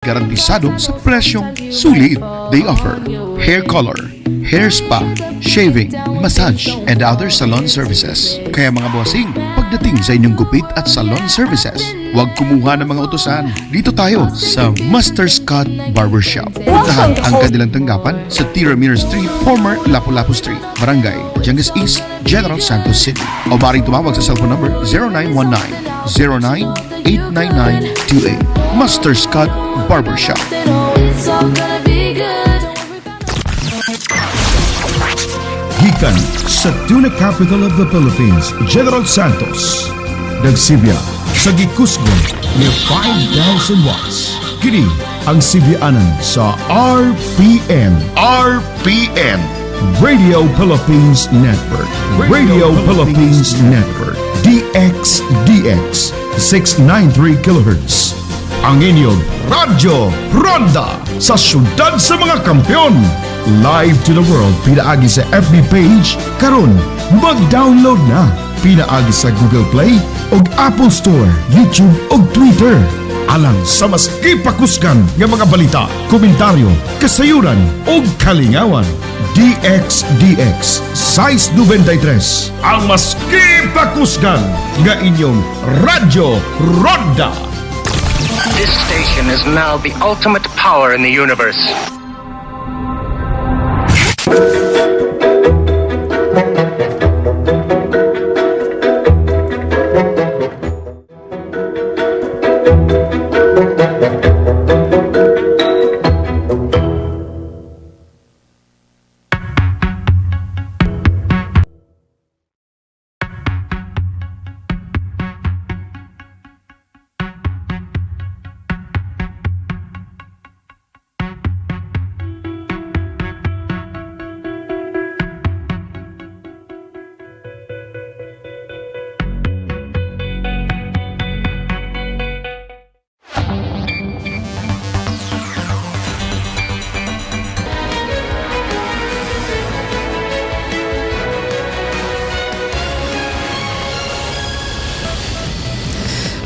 Garantisado sa presyong sulit. They offer hair color, hair spa, shaving, massage, and other salon services. Kaya mga bossing, pagdating sa inyong gupit at salon services, huwag kumuha ng mga utusan. Dito tayo sa Master's Cut Barbershop. Puntahan ang kanilang tanggapan sa Tiramir Street, former Lapu-Lapu Street, Barangay Jangas East, General Santos City. O maring tumawag sa cellphone number 0919-09-89928. Master's Cut Barbershop. Gikan sa Tuna Capital of the Philippines, General Santos. Nagsibya sa gikusgon ni 5,000 watts. Kini ang sibyaanan sa RPN. RPN. Radio Philippines Network. Radio Philippines Network. DXDX 693 kHz. Ang inyong Radyo Ronda sa syudad sa mga kampiyon. Live to the world pinaagi sa FB page karon mag-download na pinaagi sa Google Play ug Apple Store, YouTube ug Twitter. Alang sa mas ipakuskan nga mga balita, komentaryo, kasayuran ug kalingawan. DXDX Size 93 ang mas ipakuskan nga inyong Radyo Ronda. This station is now the ultimate power in the universe.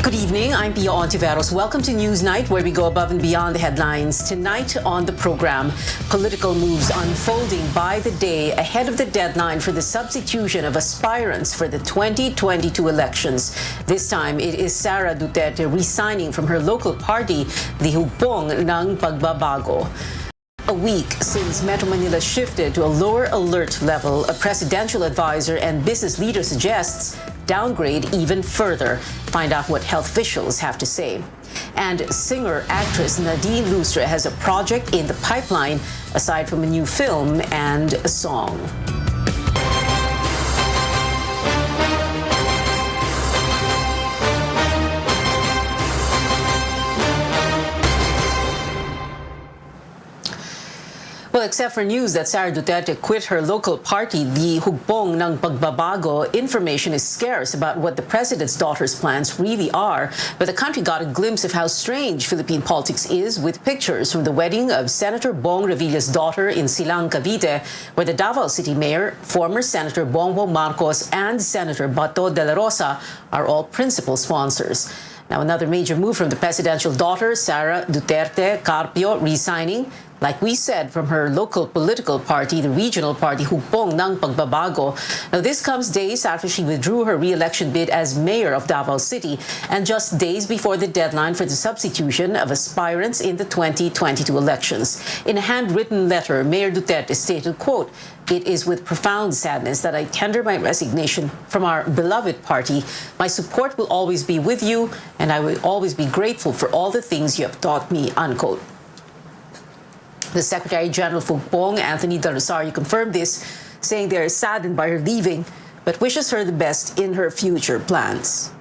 Good evening, I'm Pia Ontiveros. Welcome to Newsnight, where we go above and beyond the headlines. Tonight on the program, political moves unfolding by the day ahead of the deadline for the substitution of aspirants for the 2022 elections. This time, it is Sara Duterte resigning from her local party, the Hugpong ng Pagbabago. A week since Metro Manila shifted to a lower alert level, a presidential advisor and business leader suggests downgrade even further. Find out what health officials have to say. And singer-actress Nadine Lustre has a project in the pipeline aside from a new film and a song. Well, except for news that Sara Duterte quit her local party, the Hugpong ng Pagbabago, information is scarce about what the president's daughter's plans really are. But the country got a glimpse of how strange Philippine politics is with pictures from the wedding of Senator Bong Revilla's daughter in Silang, Cavite, where the Davao City Mayor, former Senator Bongbong Marcos, and Senator Bato de la Rosa are all principal sponsors. Now, another major move from the presidential daughter, Sara Duterte Carpio, resigning, like we said, from her local political party, the regional party Hugpong ng Pagbabago. Now, this comes days after she withdrew her re-election bid as mayor of Davao City and just days before the deadline for the substitution of aspirants in the 2022 elections. In a handwritten letter, Mayor Duterte stated, quote, "It is with profound sadness that I tender my resignation from our beloved party. My support will always be with you, and I will always be grateful for all the things you have taught me," unquote. The Secretary General of Hugpong, Anthony Del Rosario, confirmed this, saying they are saddened by her leaving, but wishes her the best in her future plans.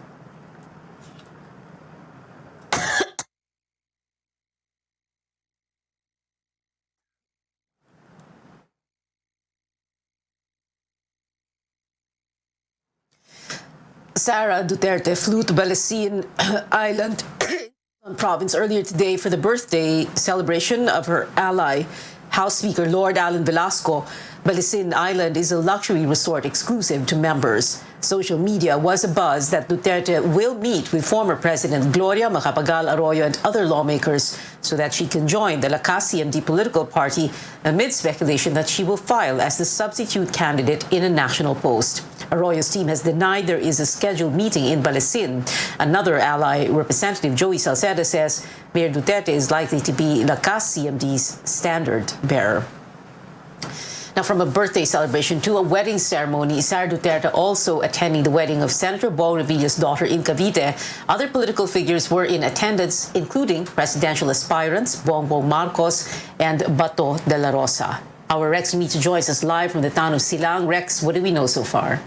Sara Duterte flew to Balasin Island province earlier today for the birthday celebration of her ally, House Speaker Lord Alan Velasco. Balasin Island is a luxury resort exclusive to members. Social media was abuzz that Duterte will meet with former President Gloria Macapagal Arroyo and other lawmakers so that she can join the Lakas CMD political party amid speculation that she will file as the substitute candidate in a national post. Arroyo's team has denied there is a scheduled meeting in Balesin. Another ally representative, Joey Salceda, says Mayor Duterte is likely to be Lakas CMD's standard bearer. Now, from a birthday celebration to a wedding ceremony, Sara Duterte also attending the wedding of Senator Bong Revilla's daughter in Cavite. Other political figures were in attendance, including presidential aspirants Bongbong Marcos and Bato de la Rosa. Our Rex Remito joins us live from the town of Silang. Rex, what do we know so far?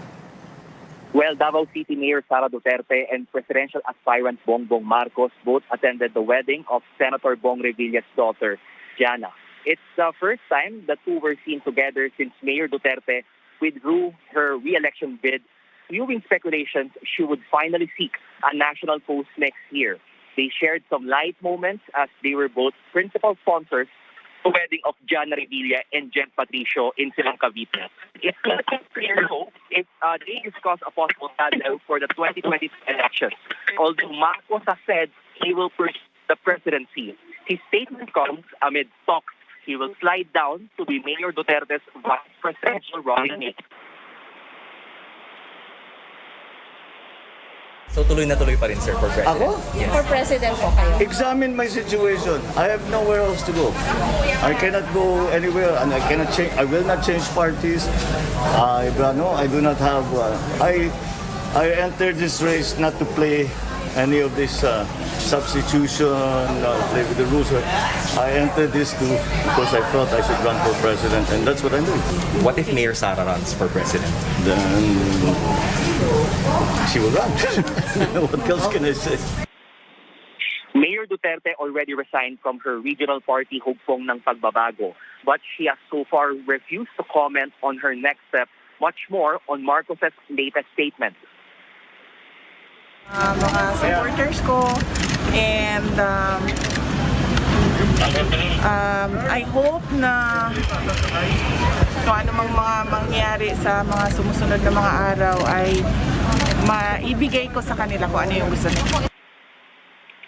Well, Davao City Mayor Sara Duterte and presidential aspirant Bongbong Marcos both attended the wedding of Senator Bong Revilla's daughter, Jana. It's the first time the two were seen together since Mayor Duterte withdrew her re-election bid, fueling speculations she would finally seek a national post next year. They shared some light moments as they were both principal sponsors of the wedding of Jana Revilla and Jen Patricio in Silang, Cavite. It's not clear though if they discussed a possible battle for the 2020 elections, although Marcos has said he will pursue the presidency. His statement comes amid talks he will slide down to be Mayor Duterte's vice presidential running mate. So tuloy na tuloy pa rin, sir, for president? Ako? Yes. For president po kayo? Examine my situation. I have nowhere else to go. I cannot go anywhere, and I cannot change. I will not change parties. I do not have. I entered this race not to play any of this substitution, play with the rules. I entered this because I felt I should run for president, and that's what I'm doing. What if Mayor Sara runs for president? Then she will run. What else can I say? Mayor Duterte already resigned from her regional party Hugpong ng Pagbabago, but she has so far refused to comment on her next step, much more on Marcos's latest statement. Mga supporters ko, and I hope na kung ano mang mga mangyari sa mga sumusunod na mga araw ay maibigay ko sa kanila kung ano yung gusto nila.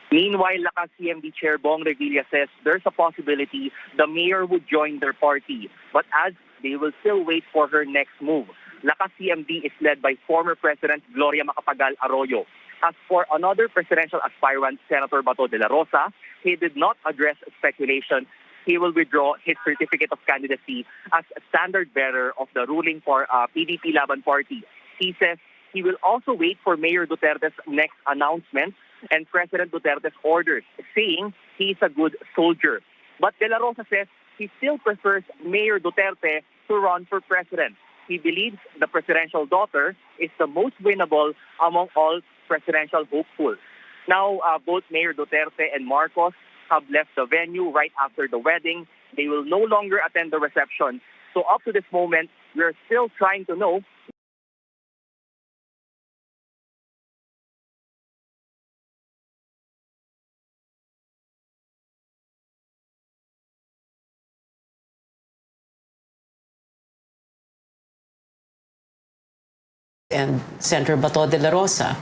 Meanwhile, Lakas CMD Chair Bong Revilla says there's a possibility the mayor would join their party, but as they will still wait for her next move. Lakas CMD is led by former President Gloria Macapagal Arroyo. As for another presidential aspirant, Senator Bato de la Rosa, he did not address speculation. He will withdraw his certificate of candidacy as a standard bearer of the ruling PDP Laban Party. He says he will also wait for Mayor Duterte's next announcement and President Duterte's orders, saying he's a good soldier. But de la Rosa says he still prefers Mayor Duterte to run for president. He believes the presidential daughter is the most winnable among all presidential hopefuls. Now, both Mayor Duterte and Marcos have left the venue right after the wedding. They will no longer attend the reception. So up to this moment, we're still trying to know And Senator Bato de la Rosa.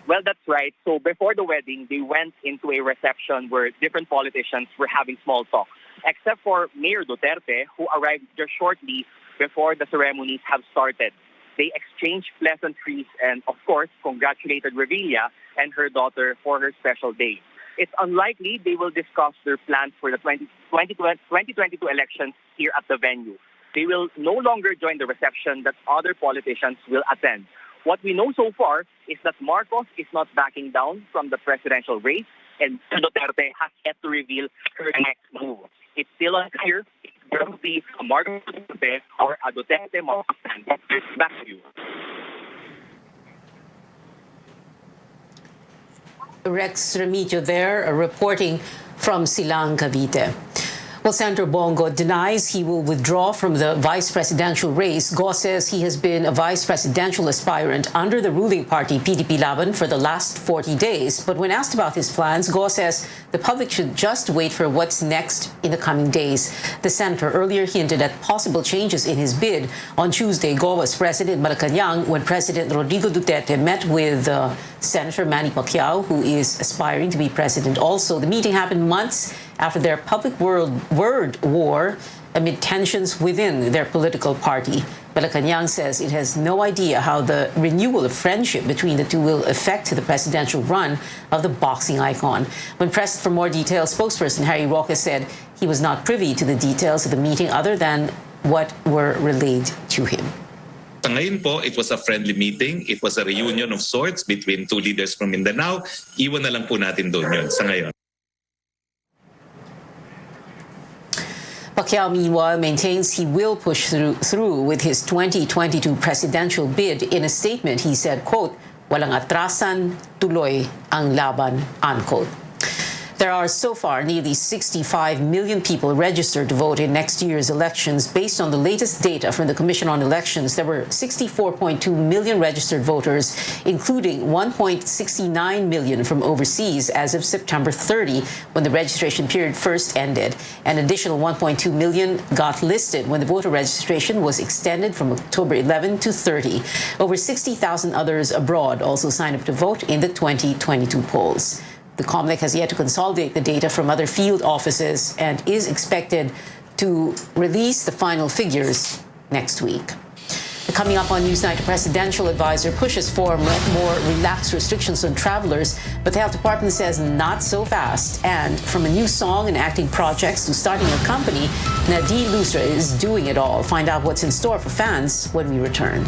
Well, that's right. So before the wedding, they went into a reception where different politicians were having small talk, except for Mayor Duterte, who arrived just shortly before the ceremonies have started. They exchanged pleasantries and, of course, congratulated Revilla and her daughter for her special day. It's unlikely they will discuss their plans for the 2022 elections here at the venue. They will no longer join the reception that other politicians will attend. What we know so far is that Marcos is not backing down from the presidential race, and Duterte has yet to reveal her next move. It's still unclear if it's going to be a Marcos Duterte or a Duterte Marcos. Back to you. Rex Remito there, reporting from Silang, Cavite. Well, Senator Bongo denies he will withdraw from the vice presidential race. Go says he has been a vice presidential aspirant under the ruling party PDP Laban for the last 40 days. But when asked about his plans, Go says the public should just wait for what's next in the coming days. The senator earlier hinted at possible changes in his bid. On Tuesday, Go was present in Malacanang when President Rodrigo Duterte met with Senator Manny Pacquiao, who is aspiring to be president. Also, the meeting happened months after their public word war amid tensions within their political party. Malacanang says it has no idea how the renewal of friendship between the two will affect the presidential run of the boxing icon. When pressed for more details, spokesperson Harry Roque said he was not privy to the details of the meeting other than what were relayed to him. Sa ngayon po, it was a friendly meeting. It was a reunion of sorts between two leaders from Mindanao. Iwan na lang po natin doon yun sa ngayon. Pacquiao, meanwhile, maintains he will push through with his 2022 presidential bid. In a statement, he said, quote, "Walang atrasan, tuloy ang laban," unquote. There are so far nearly 65 million people registered to vote in next year's elections. Based on the latest data from the Commission on Elections, there were 64.2 million registered voters, including 1.69 million from overseas as of September 30, when the registration period first ended. An additional 1.2 million got listed when the voter registration was extended from October 11 to 30. Over 60,000 others abroad also signed up to vote in the 2022 polls. The COMELEC has yet to consolidate the data from other field offices and is expected to release the final figures next week. Coming up on Newsnight, a presidential advisor pushes for more relaxed restrictions on travelers, but the health department says not so fast. And from a new song and acting projects to starting a company, Nadine Lustra is doing it all. Find out what's in store for fans when we return.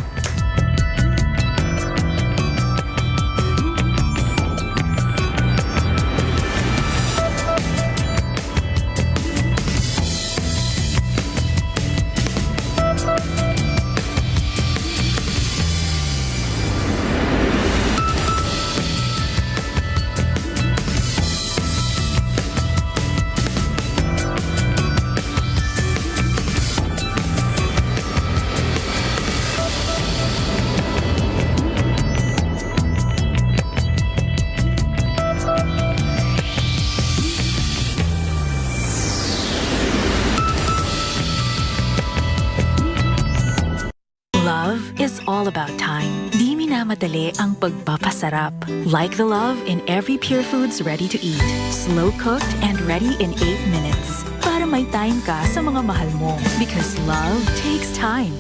Love is all about time. Di minamadali ang pagpapasarap. Like the love in every Pure Foods ready-to-eat. Slow-cooked and ready in 8 minutes. Para may time ka sa mga mahal mo. Because love takes time.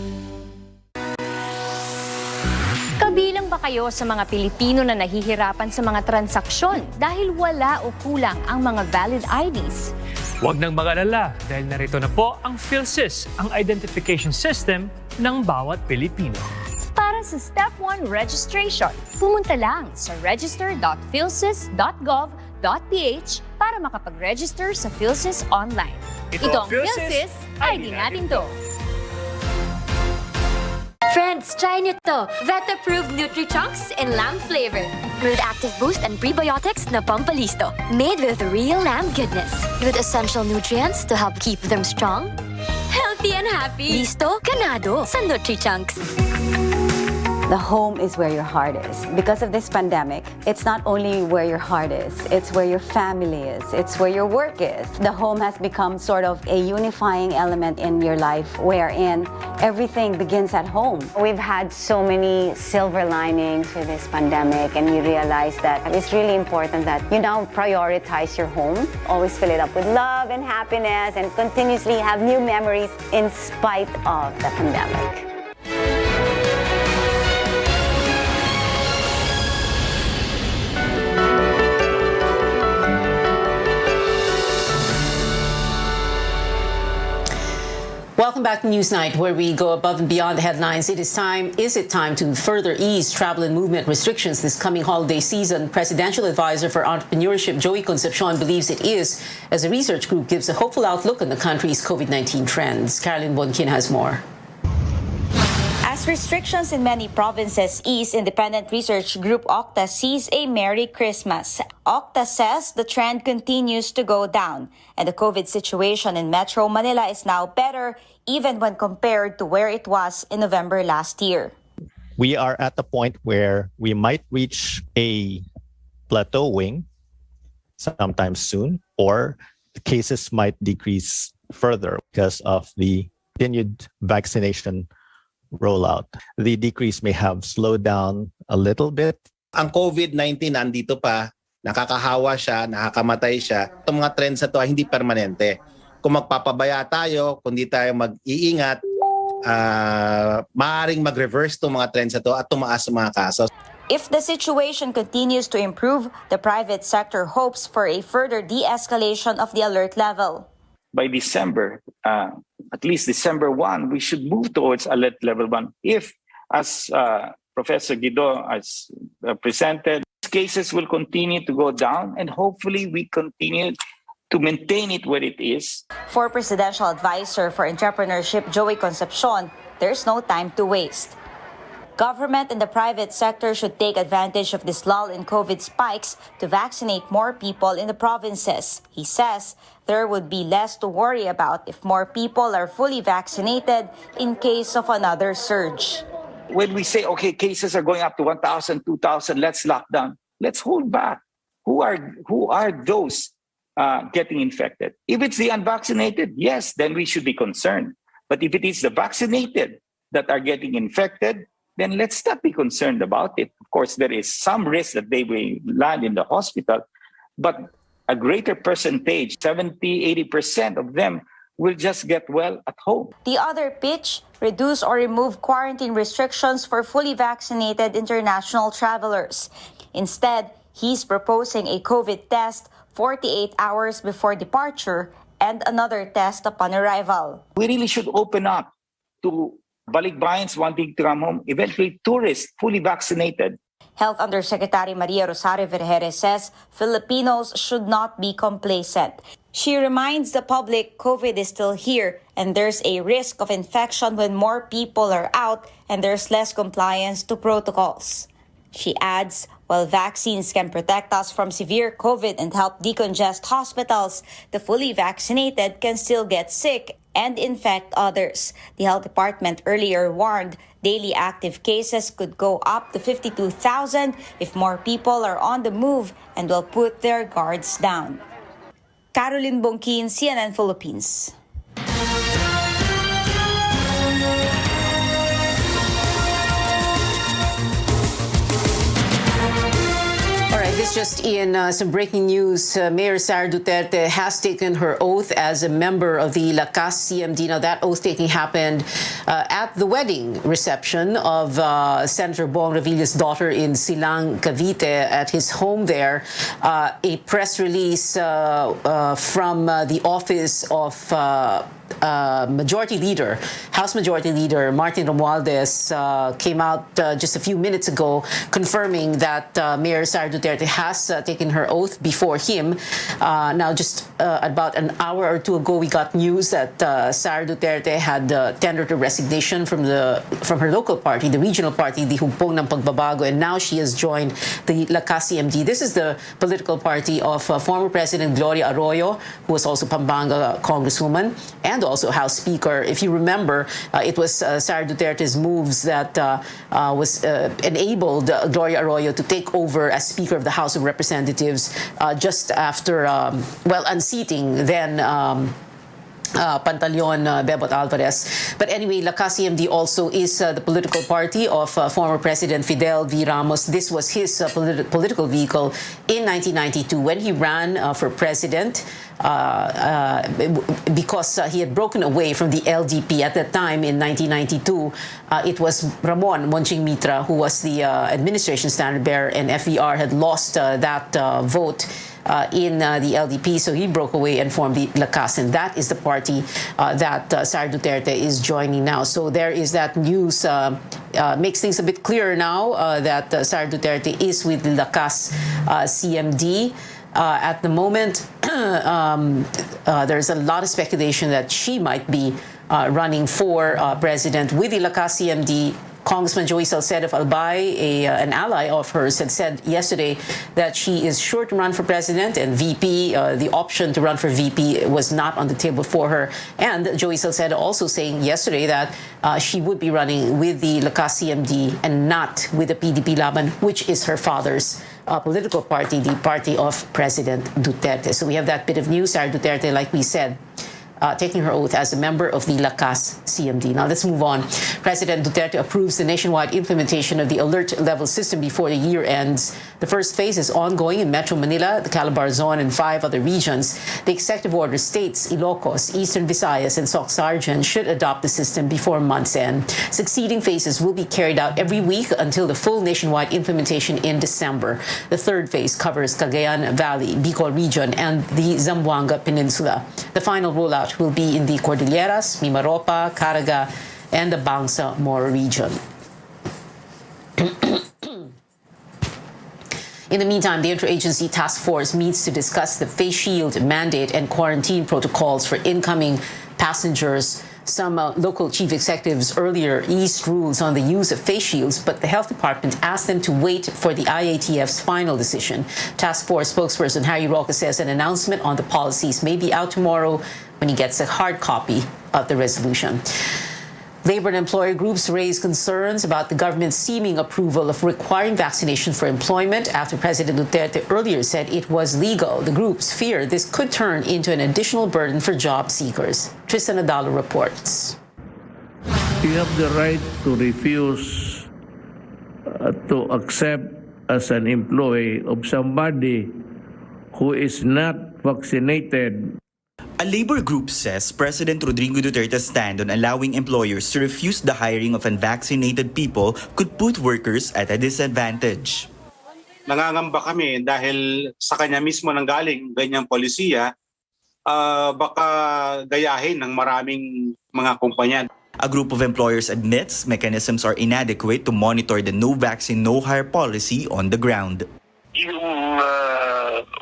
Kabilang ba kayo sa mga Pilipino na nahihirapan sa mga transaksyon dahil wala o kulang ang mga valid IDs? Huwag nang mag-alala dahil narito na po ang PhilSys, ang identification system ng bawat Pilipino. Para sa Step 1 registration, pumunta lang sa register.philsys.gov.ph para makapag-register sa PhilSys online. Ito ang PhilSys, ID natin to. Friends, try nyo to. Vet-approved Nutri-Chunks in lamb flavor. With active boost and prebiotics na pampalisto. Made with real lamb goodness. With essential nutrients to help keep them strong, healthy and happy. Listo, ganado sa Nutri-Chunks. The home is where your heart is. Because of this pandemic, it's not only where your heart is, it's where your family is, it's where your work is. The home has become sort of a unifying element in your life wherein everything begins at home. We've had so many silver linings with this pandemic, and we realize that it's really important that you now prioritize your home, always fill it up with love and happiness, and continuously have new memories in spite of the pandemic. Welcome back to Newsnight, where we go above and beyond the headlines. Is it time to further ease travel and movement restrictions this coming holiday season? Presidential Advisor for Entrepreneurship Joey Concepcion believes it is, as a research group gives a hopeful outlook on the country's COVID-19 trends. Caroline Bonkin has more. As restrictions in many provinces ease, independent research group Octa sees a Merry Christmas. Octa says the trend continues to go down, and the COVID situation in Metro Manila is now better even when compared to where it was in November last year. We are at the point where we might reach a plateauing sometime soon, or the cases might decrease further because of the continued vaccination rollout. The decrease may have slowed down a little bit. Ang COVID-19 nandito pa, nakakahawa siya, nakakamatay siya. Itong mga trends na to ay hindi permanente. Kung magpapabaya tayo, kung di tayo mag-iingat, maaaring mag-reverse itong mga trends na to at tumaas ang mga kaso. If the situation continues to improve, the private sector hopes for a further de-escalation of the alert level. By December, at least December 1, we should move towards alert level 1. If, as Professor Guido has presented, cases will continue to go down and hopefully we continue to maintain it where it is. For Presidential Advisor for Entrepreneurship Joey Concepcion, there's no time to waste. Government and the private sector should take advantage of this lull in COVID spikes to vaccinate more people in the provinces. He says there would be less to worry about if more people are fully vaccinated in case of another surge. When we say, okay, cases are going up to 1,000, 2,000, let's lock down. Let's hold back. Who are those getting infected? If it's the unvaccinated, yes, then we should be concerned. But if it is the vaccinated that are getting infected, then let's not be concerned about it. Of course, there is some risk that they will land in the hospital, but a greater percentage, 70, 80% of them will just get well at home. The other pitch, reduce or remove quarantine restrictions for fully vaccinated international travelers. Instead, he's proposing a COVID test 48 hours before departure and another test upon arrival. We really should open up to balikbayans wanting to come home, eventually tourists fully vaccinated. Health Undersecretary Maria Rosario Vergeres says Filipinos should not be complacent. She reminds the public COVID is still here and there's a risk of infection when more people are out and there's less compliance to protocols. She adds, while vaccines can protect us from severe COVID and help decongest hospitals, the fully vaccinated can still get sick and infect others. The Health Department earlier warned daily active cases could go up to 52,000 if more people are on the move and will put their guards down. Caroline Bongkin, CNN Philippines. This just in some breaking news. Mayor Sara Duterte has taken her oath as a member of the Lakas CMD. Now, that oath taking happened at the wedding reception of Senator Bong Revilla's daughter in Silang, Cavite, at his home there. A press release from the office of Majority Leader, House Majority Leader Martin Romualdez came out just a few minutes ago confirming that Mayor Sara Duterte has taken her oath before him. Now, just about an hour or two ago, we got news that Sara Duterte had tendered a resignation from her local party, the regional party, the Hugpong ng Pagbabago, and now she has joined the Lakas CMD. This is the political party of former President Gloria Arroyo, who was also Pampanga Congresswoman, and also House Speaker. If you remember, it was Sara Duterte's moves that was enabled Gloria Arroyo to take over as Speaker of the House of Representatives just after, unseating then Pantaleon Bebot Alvarez. But anyway, Lakas CMD also is the political party of former President Fidel V. Ramos. This was his political vehicle in 1992 when he ran for president. Because he had broken away from the LDP at that time in 1992. It was Ramon Monching Mitra who was the administration standard bearer, and FVR had lost that vote in the LDP, so he broke away and formed the Lakas, and that is the party that Sara Duterte is joining now. So there is that news, makes things a bit clearer now that Sara Duterte is with the Lakas CMD. At the moment, there's a lot of speculation that she might be running for president with the Lakas CMD. Congressman Joey Salcedo of Albay, an ally of hers, had said yesterday that she is sure to run for president, and VP, the option to run for VP was not on the table for her. And Joey Salcedo also saying yesterday that she would be running with the Lakas CMD and not with the PDP Laban, which is her father's political party, the party of President Duterte. So we have that bit of news. Sara Duterte, like we said, taking her oath as a member of the Lakas CMD. Now let's move on. President Duterte approves the nationwide implementation of the alert level system before the year ends. The first phase is ongoing in Metro Manila, the Calabar Zone, and 5 other regions. The executive order states Ilocos, Eastern Visayas, and Soc-Sargen should adopt the system before month's end. Succeeding phases will be carried out every week until the full nationwide implementation in December. The third phase covers Cagayan Valley, Bicol region, and the Zamboanga Peninsula. The final rollout will be in the Cordilleras, Mimaropa, Caraga, and the Bangsamoro region. In the meantime, the Interagency Task Force meets to discuss the face shield mandate and quarantine protocols for incoming passengers. Some local chief executives earlier eased rules on the use of face shields, but the health department asked them to wait for the IATF's final decision. Task Force spokesperson Harry Roque says an announcement on the policies may be out tomorrow when he gets a hard copy of the resolution. Labor and employer groups raised concerns about the government's seeming approval of requiring vaccination for employment after President Duterte earlier said it was legal. The groups fear this could turn into an additional burden for job seekers. Tristan Adalo reports. You have the right to refuse to accept as an employee of somebody who is not vaccinated. A labor group says President Rodrigo Duterte's stand on allowing employers to refuse the hiring of unvaccinated people could put workers at a disadvantage. Nangangamba kami dahil sa kanya mismo nanggaling ganyang polisiya, baka gayahin ng maraming mga kumpanya. A group of employers admits mechanisms are inadequate to monitor the no vaccine, no hire policy on the ground. Yung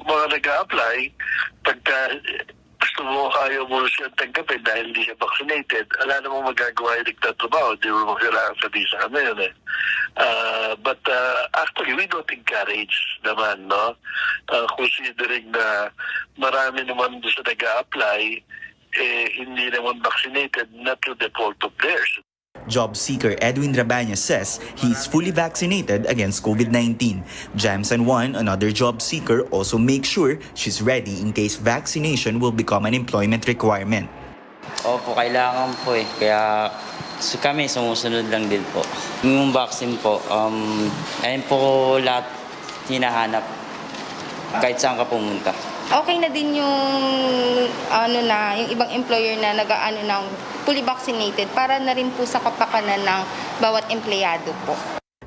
mga nag-a-apply, pagka gusto mo, ayaw mo siya tanggapin dahil hindi siya vaccinated, wala namang magagawa yung nagtatrabaho. Hindi mo kailangan sa visa kami yun eh. But actually, we don't encourage naman, no? Considering na marami naman doon sa nag-a-apply, hindi naman vaccinated, not to the fault of theirs. Job seeker Edwin Rabanya says he is fully vaccinated against COVID-19. Jamson One, another job seeker, also makes sure she's ready in case vaccination will become an employment requirement. Opo, kailangan po eh. Kaya kami sumusunod lang din po. Yung vaccine po, ayun po lahat hinahanap kahit saan ka pumunta. Okay na din yung yung ibang employer na nag-aano ng fully vaccinated para na rin po sa kapakanan ng bawat empleyado po.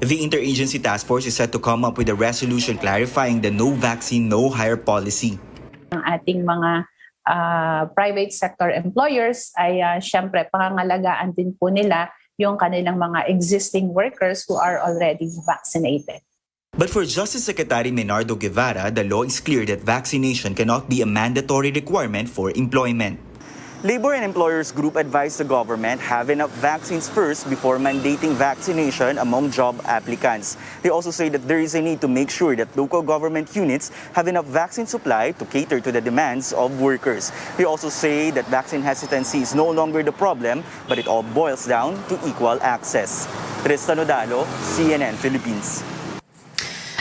The Interagency Task Force is set to come up with a resolution clarifying the no vaccine, no hire policy. Ang ating mga private sector employers ay syempre pangangalagaan din po nila yung kanilang mga existing workers who are already vaccinated. But for Justice Secretary Menardo Guevara, the law is clear that vaccination cannot be a mandatory requirement for employment. Labor and employers group advised the government have enough vaccines first before mandating vaccination among job applicants. They also say that there is a need to make sure that local government units have enough vaccine supply to cater to the demands of workers. They also say that vaccine hesitancy is no longer the problem, but it all boils down to equal access. Tristan Odalo, CNN Philippines.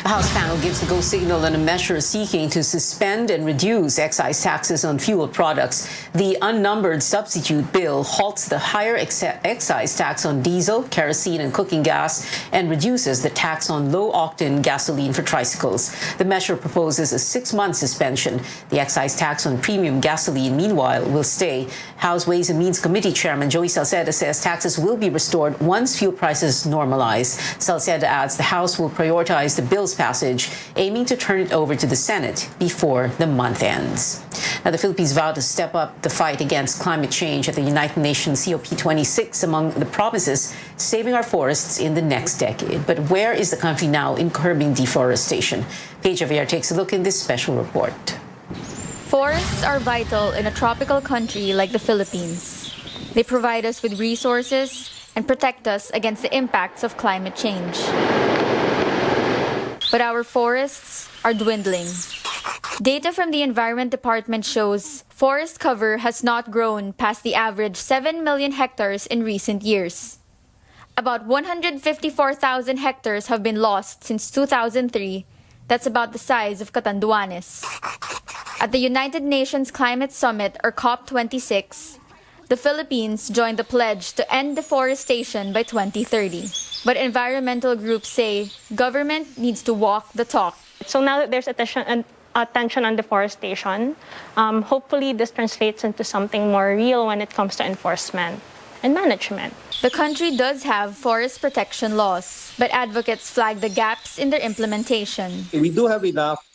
A House panel gives the go signal on a measure seeking to suspend and reduce excise taxes on fuel products. The unnumbered substitute bill halts the higher excise tax on diesel, kerosene, and cooking gas and reduces the tax on low-octane gasoline for tricycles. The measure proposes a 6-month suspension. The excise tax on premium gasoline, meanwhile, will stay. House Ways and Means Committee Chairman Joey Salcedo says taxes will be restored once fuel prices normalize. Salcedo adds the House will prioritize the bill's passage, aiming to turn it over to the Senate before the month ends. Now, the Philippines vowed to step up the fight against climate change at the United Nations COP26, among the promises saving our forests in the next decade. But where is the country now in curbing deforestation? Paige Javier takes a look in this special report. Forests are vital in a tropical country like the Philippines. They provide us with resources and protect us against the impacts of climate change. But our forests are dwindling. Data from the Environment Department shows forest cover has not grown past the average 7 million hectares in recent years. About 154,000 hectares have been lost since 2003. That's about the size of Catanduanes. At the United Nations Climate Summit, or COP26, the Philippines joined the pledge to end deforestation by 2030. But environmental groups say government needs to walk the talk. So now that there's attention on deforestation, hopefully this translates into something more real when it comes to enforcement and management. The country does have forest protection laws, but advocates flag the gaps in their implementation. We do have enough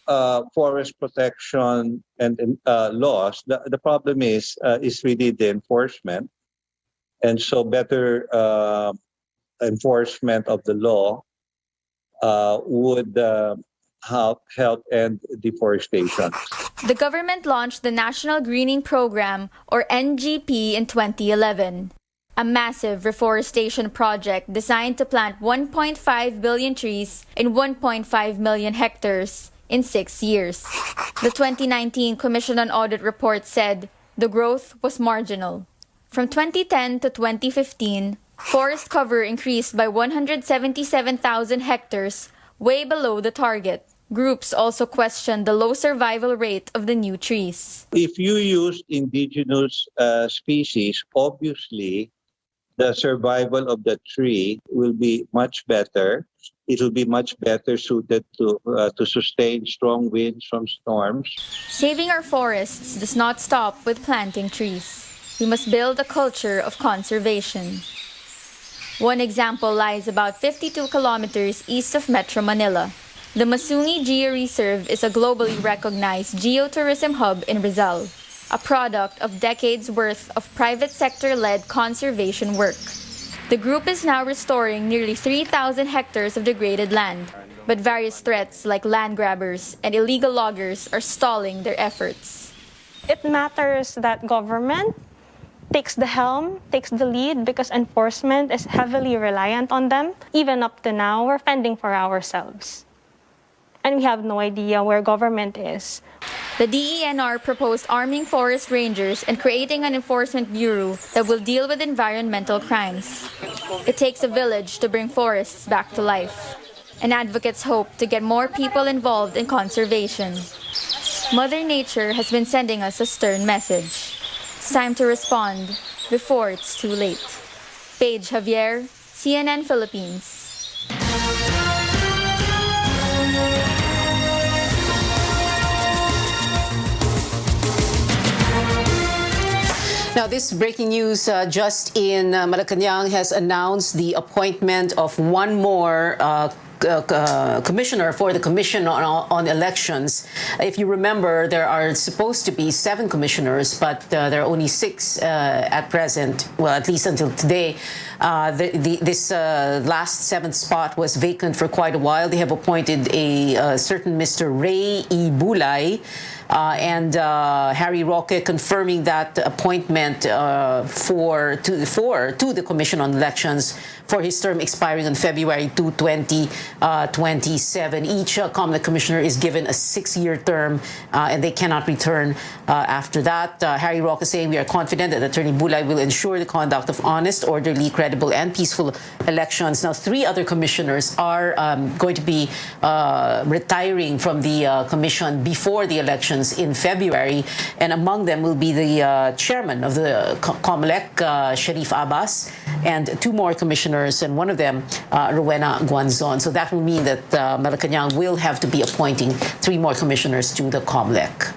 forest protection and laws. The problem is really the enforcement. And so better enforcement of the law would help end deforestation. The government launched the National Greening Program, or NGP, in 2011. A massive reforestation project designed to plant 1.5 billion trees in 1.5 million hectares in 6 years. The 2019 Commission on Audit report said the growth was marginal. From 2010 to 2015, forest cover increased by 177,000 hectares, way below the target. Groups also questioned the low survival rate of the new trees. If you use indigenous species, obviously the survival of the tree will be much better. It will be much better suited to sustain strong winds from storms. Saving our forests does not stop with planting trees. We must build a culture of conservation. One example lies about 52 kilometers east of Metro Manila. The Masungi Georeserve is a globally recognized geotourism hub in Rizal, a product of decades' worth of private sector-led conservation work. The group is now restoring nearly 3,000 hectares of degraded land, but various threats like land grabbers and illegal loggers are stalling their efforts. It matters that government takes the helm, takes the lead, because enforcement is heavily reliant on them. Even up to now, we're fending for ourselves. And we have no idea where government is. The DENR proposed arming forest rangers and creating an enforcement bureau that will deal with environmental crimes. It takes a village to bring forests back to life, and advocates hope to get more people involved in conservation. Mother Nature has been sending us a stern message. It's time to respond before it's too late. Paige Javier, CNN Philippines. Now, this breaking news just in Malacanang has announced the appointment of one more commissioner for the Commission on Elections. If you remember, there are supposed to be 7 commissioners, but there are only 6 at present, well, at least until today. This last 7th spot was vacant for quite a while. They have appointed a certain Mr. Ray E. Bulay, and Harry Roque confirming that appointment to the Commission on Elections for his term expiring on February 2, 2027. Each COMELEC commissioner is given a 6-year term, and they cannot return after that. Harry Roque saying, "We are confident that Attorney Bulay will ensure the conduct of honest, orderly, credible, and peaceful elections." Now, 3 other commissioners are going to be retiring from the commission before the elections in February, and among them will be the chairman of the COMELEC, Sharif Abbas, and 2 more commissioners, and one of them, Rowena Guanzon. So that will mean that Malacanang will have to be appointing 3 more commissioners to the COMELEC.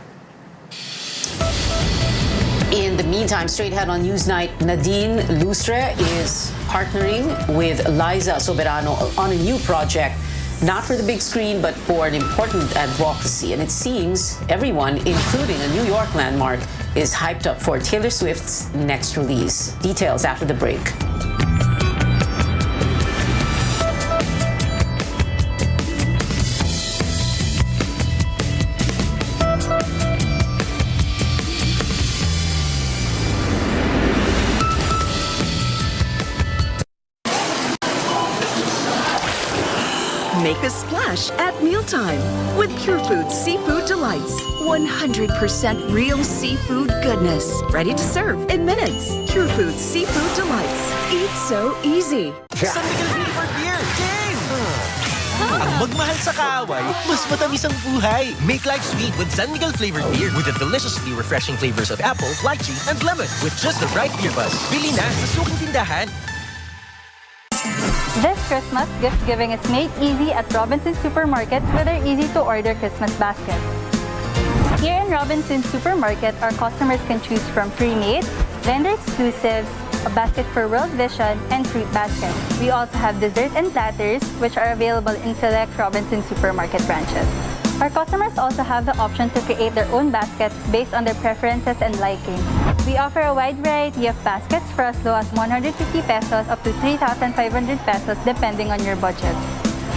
In the meantime, straight ahead on Newsnight, Nadine Lustre is partnering with Liza Soberano on a new project, not for the big screen, but for an important advocacy. And it seems everyone, including a New York landmark, is hyped up for Taylor Swift's next release. Details after the break. splash at mealtime with Pure Foods Seafood Delights. 100% real seafood goodness. Ready to serve in minutes. Pure Foods Seafood Delights. Eat so easy. San Miguel Flavored Beer! Game! Ang magmahal sa kaaway, mas matamis ang buhay. Make life sweet with San Miguel Flavored Beer with the deliciously refreshing flavors of apple, lychee, and lemon with just the right beer buzz. Bili na sa suking tindahan. This Christmas, gift giving is made easy at Robinsons Supermarket with their easy-to-order Christmas baskets. Here in Robinsons Supermarket, our customers can choose from pre-made, vendor exclusives, a basket for World Vision, and fruit baskets. We also have dessert and platters, which are available in select Robinsons Supermarket branches. Our customers also have the option to create their own baskets based on their preferences and liking. We offer a wide variety of baskets for as low as 150 pesos up to 3,500 pesos depending on your budget.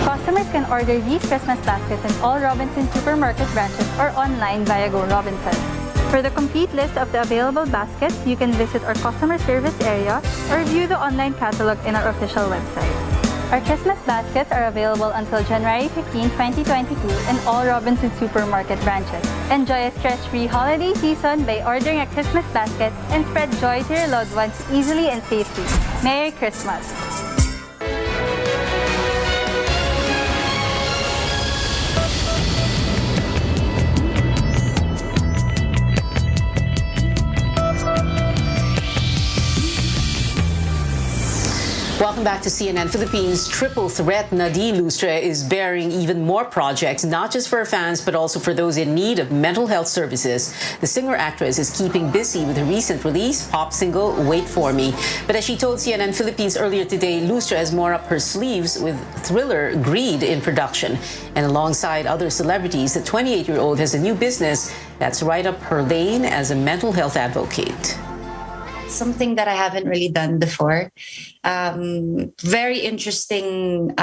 Customers can order these Christmas baskets in all Robinsons Supermarket branches or online via Go Robinsons. For the complete list of the available baskets, you can visit our customer service area or view the online catalog in our official website. Our Christmas baskets are available until January 15, 2022 in all Robinsons Supermarket branches. Enjoy a stress-free holiday season by ordering a Christmas basket and spread joy to your loved ones easily and safely. Merry Christmas! Welcome back to CNN Philippines. Triple threat Nadine Lustre is bearing even more projects, not just for her fans, but also for those in need of mental health services. The singer-actress is keeping busy with her recent release, pop single, Wait For Me. But as she told CNN Philippines earlier today, Lustre has more up her sleeves with thriller Greed in production. And alongside other celebrities, the 28-year-old has a new business that's right up her lane as a mental health advocate. Something that I haven't really done before. Very interesting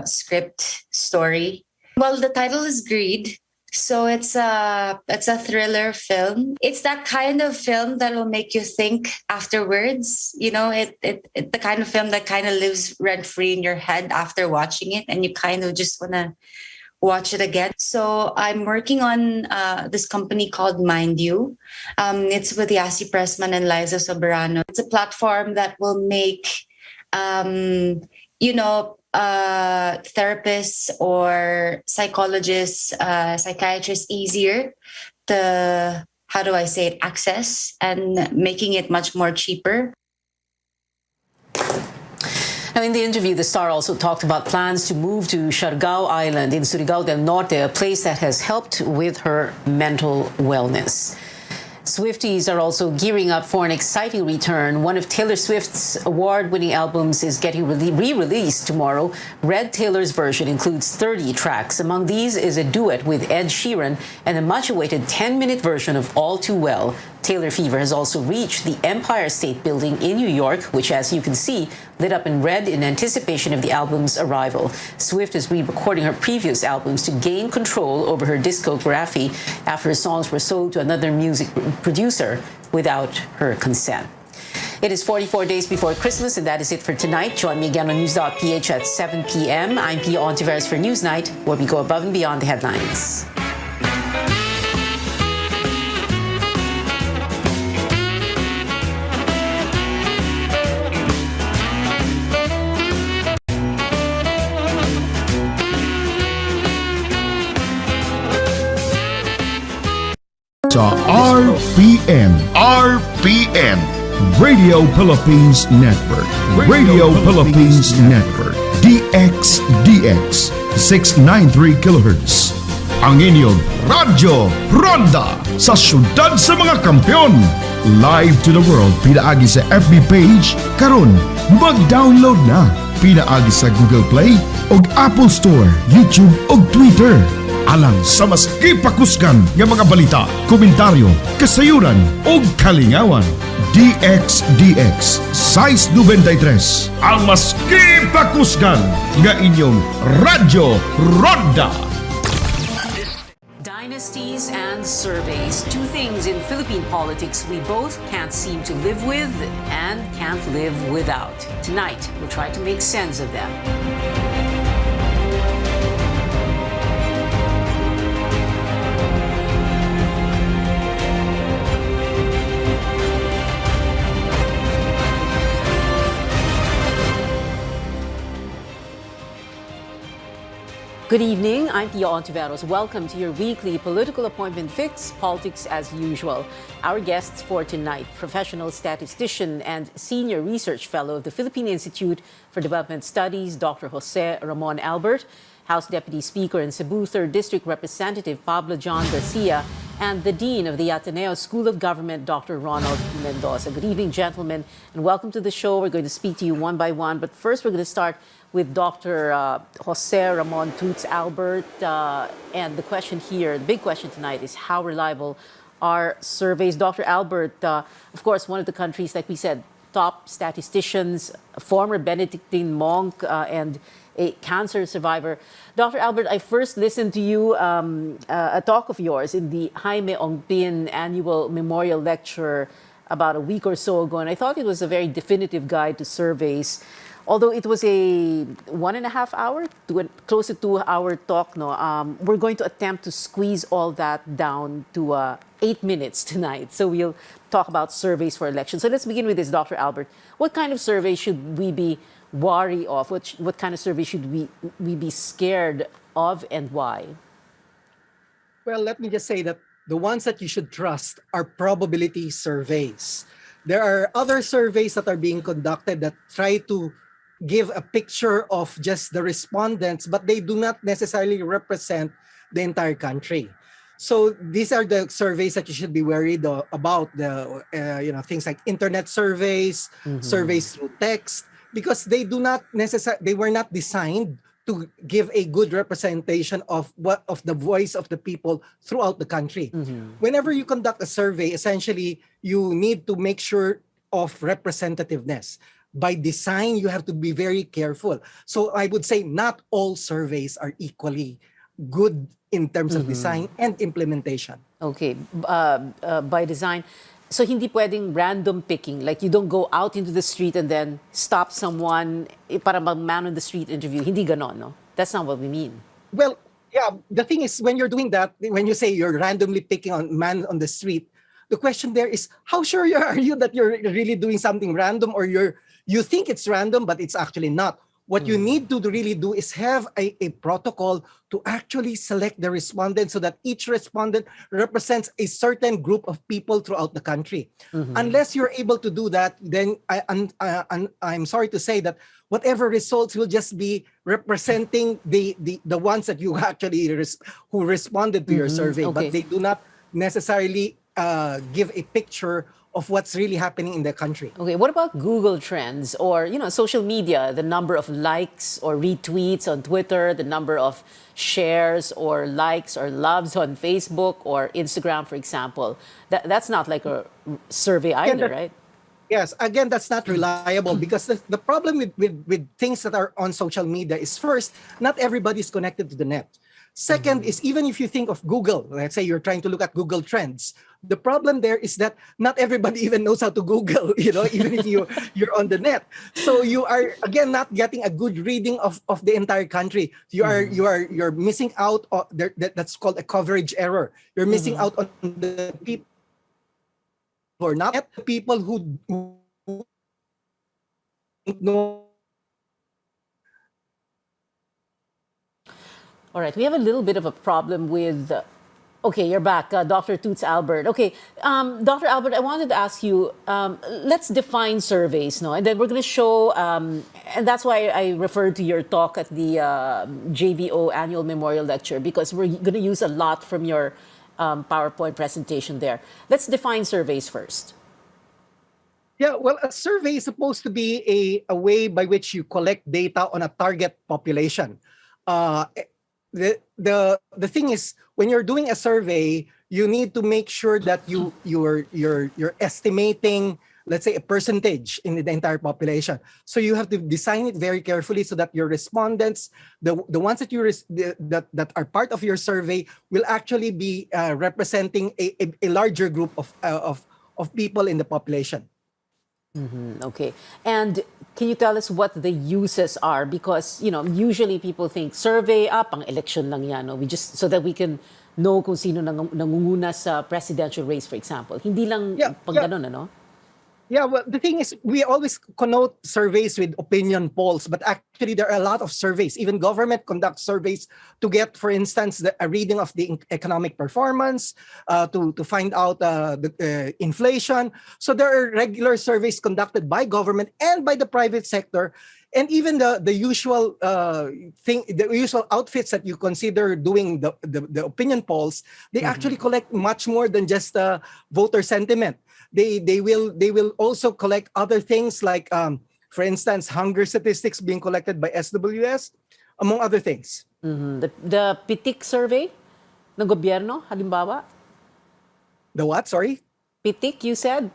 script story. Well, the title is Greed. So it's a thriller film. It's that kind of film that will make you think afterwards. You know, it the kind of film that kind of lives rent-free in your head after watching it, and you kind of just want to watch it again. So I'm working on this company called Mind You. It's with Yasi Pressman and Liza Soberano. It's a platform that will make, therapists or psychologists, psychiatrists easier to, access and making it much more cheaper. Now, in the interview, the star also talked about plans to move to Siargao Island in Surigao del Norte, a place that has helped with her mental wellness. Swifties are also gearing up for an exciting return. One of Taylor Swift's award-winning albums is getting re-released tomorrow. Red Taylor's version includes 30 tracks. Among these is a duet with Ed Sheeran and a much-awaited 10-minute version of All Too Well. Taylor Fever has also reached the Empire State Building in New York, which, as you can see, lit up in red in anticipation of the album's arrival. Swift is re-recording her previous albums to gain control over her discography after her songs were sold to another music producer without her consent. It is 44 days before Christmas, and that is it for tonight. Join me again on News.ph at 7 p.m. I'm Pia Ontiveros for Newsnight, where we go above and beyond the headlines. Sa RPN, Radio Philippines Network, Radio Philippines Network, DX 693 kHz. Ang inyong Radyo Ronda sa syudad sa mga kampiyon. Live to the world, pinaagi sa FB page, karon mag-download na. Pinaagi sa Google Play o Apple Store, YouTube o Twitter. Alang sa mas kipakuskan ng mga balita, komentaryo, kasayuran o kalingawan. DX Size 93, ang mas kipakuskan ng inyong Radyo Ronda. Dynasties and surveys, two things in Philippine politics we both can't seem to live with and can't live without. Tonight, we'll try to make sense of them. Good evening. I'm Pia Ontiveros. Welcome to your weekly political appointment fix, politics as usual. Our guests for tonight, professional statistician and senior research fellow of the Philippine Institute for Development Studies, Dr. Jose Ramon Albert, House Deputy Speaker in Cebu, 3rd District Representative Pablo John Garcia, and the Dean of the Ateneo School of Government, Dr. Ronald Mendoza. Good evening, gentlemen, and welcome to the show. We're going to speak to you one by one, but first we're going to start with Dr. Jose Ramon Toots Albert. And the question here, the big question tonight is how reliable are surveys? Dr. Albert, of course, one of the country's, like we said, top statisticians, a former Benedictine monk, and a cancer survivor. Dr. Albert, I first listened to you, a talk of yours in the Jaime Ongpin annual memorial lecture about a week or so ago, and I thought it was a very definitive guide to surveys. Although it was a 1.5 hour, close to 2 hour talk, we're going to attempt to squeeze all that down to 8 minutes tonight. So we'll talk about surveys for elections. So let's begin with this, Dr. Albert. What kind of survey should we be wary of? What kind of survey should we be scared of, and why? Well, let me just say that the ones that you should trust are probability surveys. There are other surveys that are being conducted that try to give a picture of just the respondents, but they do not necessarily represent the entire country. So these are the surveys that you should be worried about. The things like internet surveys, surveys through text, because they do not they were not designed to give a good representation of the voice of the people throughout the country. Whenever you conduct a survey, essentially you need to make sure of representativeness. By design, you have to be very careful. So I would say not all surveys are equally good in terms of design and implementation. Okay, by design. So hindi pwedeng random picking, like you don't go out into the street and then stop someone para mag-man on the street interview. Hindi ganon, no? That's not what we mean. Well, yeah, the thing is, when you're doing that, when you say you're randomly picking on man on the street, the question there is, how sure are you that you're really doing something random, or you think it's random, but it's actually not? What you need to really do is have a protocol to actually select the respondents so that each respondent represents a certain group of people throughout the country. Unless you're able to do that, then I'm sorry to say that whatever results will just be representing the ones that you actually who responded to your survey, but they do not necessarily give a picture of what's really happening in the country. Okay, what about Google Trends or, social media, the number of likes or retweets on Twitter, the number of shares or likes or loves on Facebook or Instagram, for example? That's not like a survey either, right? Yes, again, that's not reliable because the problem with things that are on social media is, first, not everybody is connected to the net. Second is, even if you think of Google, let's say you're trying to look at Google Trends, the problem there is that not everybody even knows how to Google, even if you're on the net. So you are, again, not getting a good reading of the entire country. You're missing out on, that's called a coverage error. You're missing out on the people who are not the people who know. All right, we have a little bit of a problem with... Okay, you're back, Dr. Toots Albert. Okay, Dr. Albert, I wanted to ask you, let's define surveys, no? And then we're going to show, and that's why I referred to your talk at the JVO Annual Memorial Lecture, because we're going to use a lot from your PowerPoint presentation there. Let's define surveys first. Yeah, well, a survey is supposed to be a way by which you collect data on a target population. The thing is, when you're doing a survey, you need to make sure that you're estimating, let's say, a percentage in the entire population. So you have to design it very carefully so that your respondents, the ones that that are part of your survey, will actually be representing a larger group of people in the population. Okay. And can you tell us what the uses are? Because, usually people think survey, pang election lang yan. No? We just, so that we can know kung sino nangunguna sa presidential race, for example. Hindi lang pang ganun, ano? Yeah, well, the thing is, we always connote surveys with opinion polls, but actually there are a lot of surveys. Even government conducts surveys to get, for instance, a reading of the economic performance, to find out the inflation. So there are regular surveys conducted by government and by the private sector. And even the usual the usual outfits that you consider doing the opinion polls, they actually collect much more than just voter sentiment. They will also collect other things like, for instance, hunger statistics being collected by SWS, among other things. The PITIC survey ng gobyerno, halimbawa? The what? Sorry? PITIC, you said?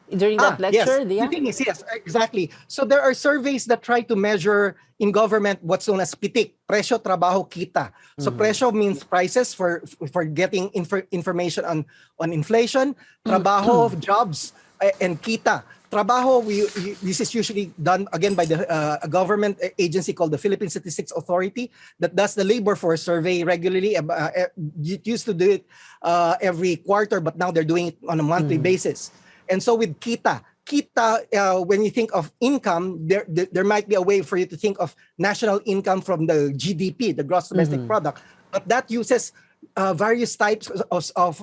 During that lecture? Yes. The thing is, yes, exactly. So there are surveys that try to measure in government what's known as PITIC, presyo, trabaho, kita. So presyo means prices for getting information on inflation, trabaho, jobs, and kita. Trabaho, this is usually done again by the government agency called the Philippine Statistics Authority that does the labor force survey regularly. It used to do it every quarter, but now they're doing it on a monthly basis. And so with kita, when you think of income, there might be a way for you to think of national income from the GDP, the gross domestic product, but that uses various types of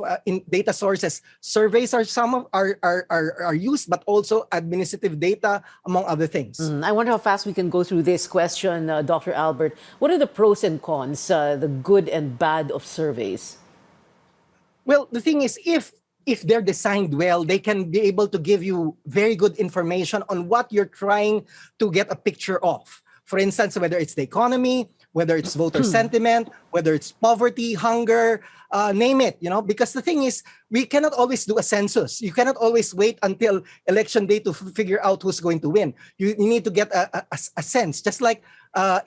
data sources. Surveys are used, but also administrative data, among other things. I wonder how fast we can go through this question, Dr. Albert. What are the pros and cons, the good and bad of surveys? Well, the thing is, if they're designed well, they can be able to give you very good information on what you're trying to get a picture of. For instance, whether it's the economy, whether it's voter sentiment, whether it's poverty, hunger, name it, because the thing is, we cannot always do a census. You cannot always wait until election day to figure out who's going to win. You need to get a sense, just like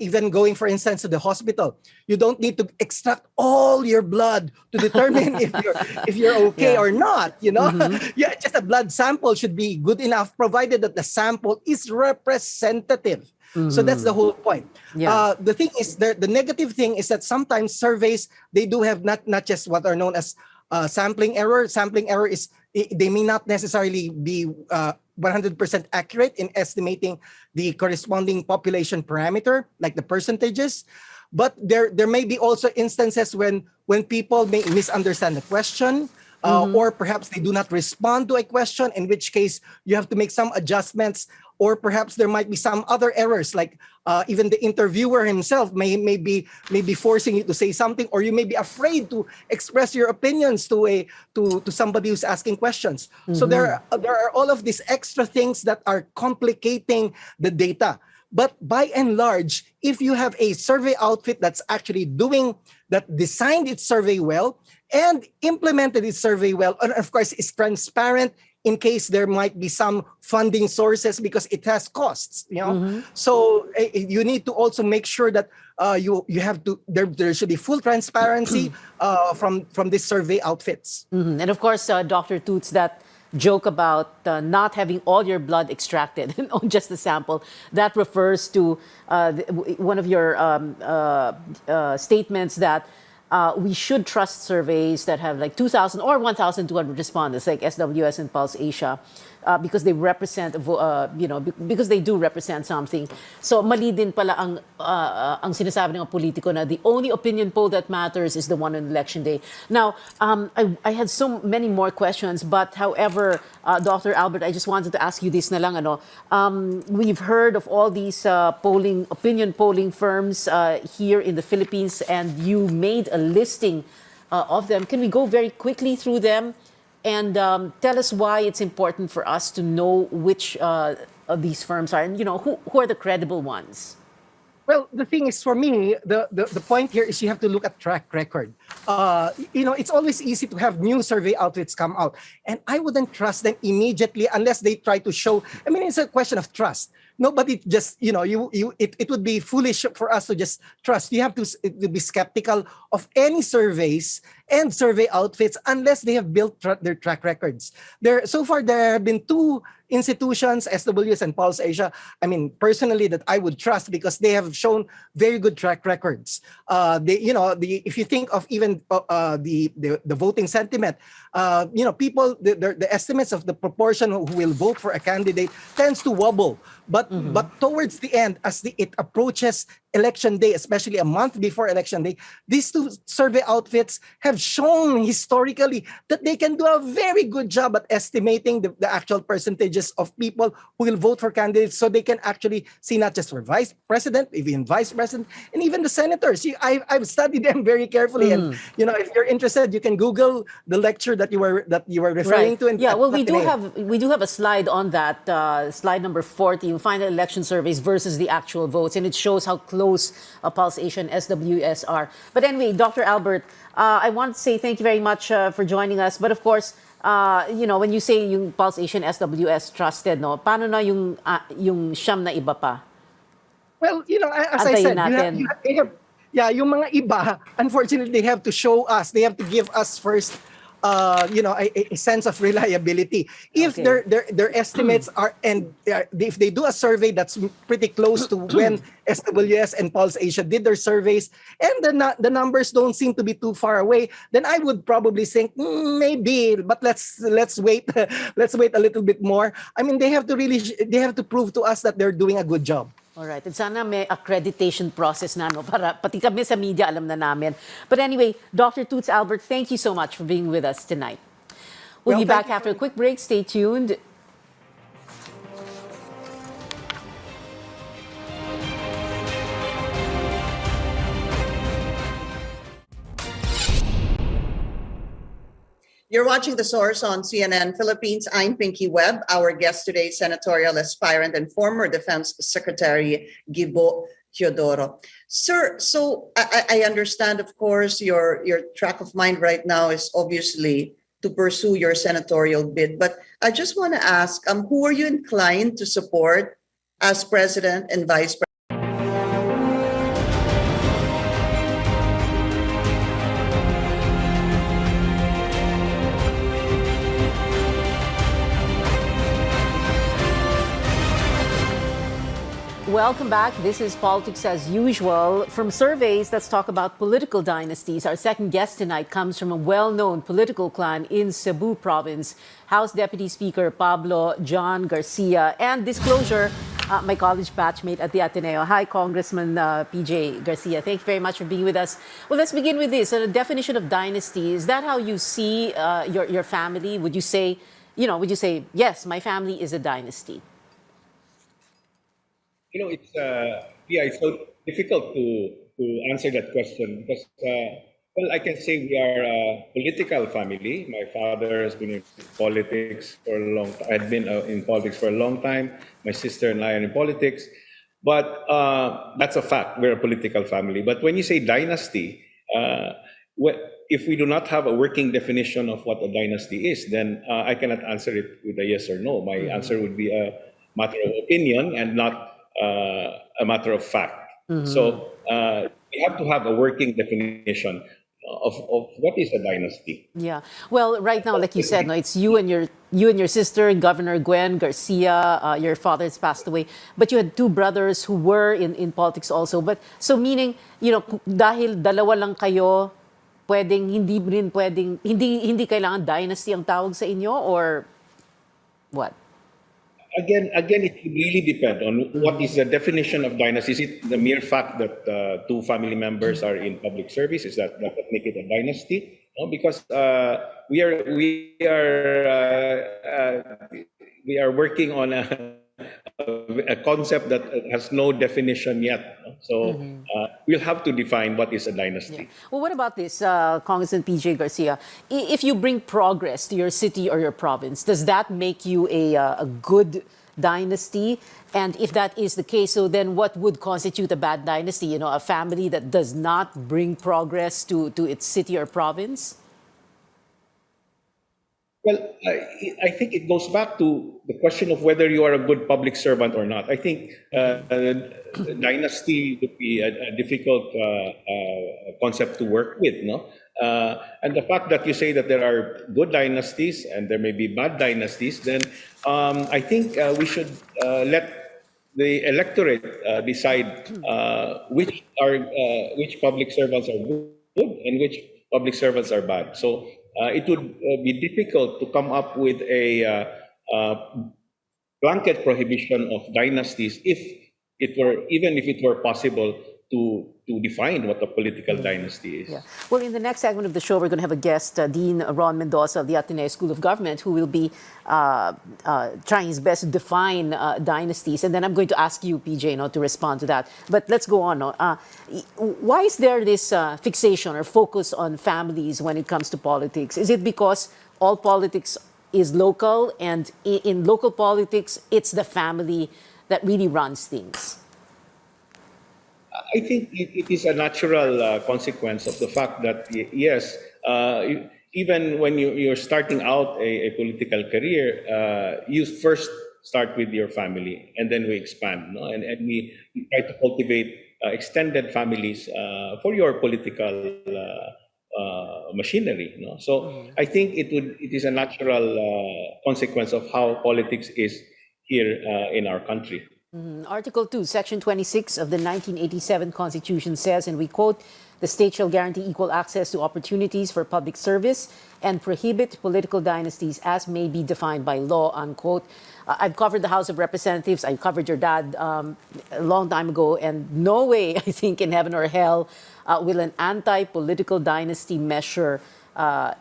even going, for instance, to the hospital. You don't need to extract all your blood to determine if you're okay or not, Yeah, just a blood sample should be good enough, provided that the sample is representative. So that's the whole point. The thing is, the negative thing is that sometimes surveys, they do have not just what are known as sampling error. Sampling error is, they may not necessarily be 100% accurate in estimating the corresponding population parameter, like the percentages. But there may be also instances when people may misunderstand the question, or perhaps they do not respond to a question, in which case you have to make some adjustments, or perhaps there might be some other errors, like even the interviewer himself may be forcing you to say something, or you may be afraid to express your opinions to somebody who's asking questions. So there are all of these extra things that are complicating the data. But by and large, if you have a survey outfit that's actually designed its survey well and implemented its survey well, and of course is transparent in case there might be some funding sources because it has costs, So you need to also make sure that you have to, there should be full transparency from these survey outfits. And of course, Dr. Toots, that joke about not having all your blood extracted on just the sample, that refers to one of your statements that we should trust surveys that have like 2,000 or 1,200 respondents, like SWS and Pulse Asia, because they represent, because they do represent something. So mali din pala ang sinasabi ng mga politiko na the only opinion poll that matters is the one on election day. Now, I had so many more questions, but however, Dr. Albert, I just wanted to ask you this na lang. We've heard of all these opinion polling firms here in the Philippines, and you made a listing of them. Can we go very quickly through them? And tell us why it's important for us to know which of these firms are, and who are the credible ones. Well, the thing is, for me, the point here is you have to look at track record. It's always easy to have new survey outfits come out, and I wouldn't trust them immediately unless they try to show. I mean, it's a question of trust. nobody just, it would be foolish for us to just trust. You have to be skeptical of any surveys and survey outfits unless they have built their track records. So far, there have been two institutions, SWS and Pulse Asia, personally, that I would trust because they have shown very good track records. If you think of even the voting sentiment, people, the estimates of the proportion who will vote for a candidate tends to wobble. But towards the end, as it approaches election day, especially a month before election day, these two survey outfits have shown historically that they can do a very good job at estimating the actual percentages of people who will vote for candidates, so they can actually see not just for vice president, even vice president, and even the senators. I've studied them very carefully, and if you're interested, you can Google the lecture that you were referring to. Yeah, well, we do have a slide on that, slide number 40. You find the election surveys versus the actual votes, and it shows how close Pulse Asia and SWS are. But anyway, Dr. Albert, I want to say thank you very much for joining us. But of course, when you say yung Pulse Asia and SWS trusted, no, paano na yung siyam na iba pa? Well, as I said, yung mga iba, unfortunately, they have to show us. They have to give us first, a sense of reliability. If their estimates are, and if they do a survey that's pretty close to when SWS and Pulse Asia did their surveys, and the numbers don't seem to be too far away, then I would probably think maybe. But let's wait. Let's wait a little bit more. They have to prove to us that they're doing a good job. Alright, at sana may accreditation process na, no, para pati kami sa media alam na namin. But anyway, Dr. Toots Albert, thank you so much for being with us tonight. We'll be back after a quick break. Stay tuned. You're watching The Source on CNN Philippines. I'm Pinky Webb. Our guest today, senatorial aspirant and former Defense Secretary Gibo Teodoro. Sir, so I understand, of course, your track of mind right now is obviously to pursue your senatorial bid. But I just want to ask, who are you inclined to support as president and vice president? Welcome back. This is Politics as Usual. From surveys, let's talk about political dynasties. Our second guest tonight comes from a well-known political clan in Cebu province. House Deputy Speaker Pablo John Garcia. And disclosure, my college batchmate at the Ateneo. Hi, Congressman PJ Garcia. Thank you very much for being with us. Well, let's begin with this. A definition of dynasty. Is that how you see your family? Would you say, yes, my family is a dynasty? It's so difficult to answer that question because, I can say we are a political family. My father has been in politics for a long time. I've been in politics for a long time. My sister and I are in politics. But that's a fact. We're a political family. But when you say dynasty, if we do not have a working definition of what a dynasty is, then I cannot answer it with a yes or no. My answer would be a matter of opinion and not a matter of fact. So we have to have a working definition of what is a dynasty. Yeah. Well, right now, like you said, no, it's you and your sister, Governor Gwen Garcia. Your father has passed away, but you had two brothers who were in politics also. But so meaning, dahil dalawa lang kayo, hindi kailangan dynasty ang tawag sa inyo, or what? Again, it really depends on what is the definition of dynasty. Is it the mere fact that two family members are in public service? Is that make it a dynasty? No, because we are working on a concept that has no definition yet. So we'll have to define what is a dynasty. Yeah. Well, what about this, Congressman PJ Garcia? If you bring progress to your city or your province, does that make you a good dynasty? And if that is the case, so then what would constitute a bad dynasty? A family that does not bring progress to its city or province? Well, I think it goes back to the question of whether you are a good public servant or not. I think dynasty would be a difficult concept to work with, no? And the fact that you say that there are good dynasties and there may be bad dynasties, then I think we should let the electorate decide which public servants are good and which public servants are bad. So it would be difficult to come up with a blanket prohibition of dynasties if it were possible to define what a political dynasty is. Yeah. Well, in the next segment of the show, we're going to have a guest, Dean Ron Mendoza of the Ateneo School of Government, who will be trying his best to define dynasties. And then I'm going to ask you, PJ, to respond to that. But let's go on. Why is there this fixation or focus on families when it comes to politics? Is it because all politics is local, and in local politics, it's the family that really runs things? I think it is a natural consequence of the fact that, yes, even when you're starting out a political career, you first start with your family, and then we expand, no? And we try to cultivate extended families for your political machinery, no? So I think it is a natural consequence of how politics is here in our country. Article 2, Section 26 of the 1987 Constitution says, and we quote, "The state shall guarantee equal access to opportunities for public service and prohibit political dynasties as may be defined by law," unquote. I've covered the House of Representatives. I covered your dad a long time ago, and no way, I think, in heaven or hell will an anti-political dynasty measure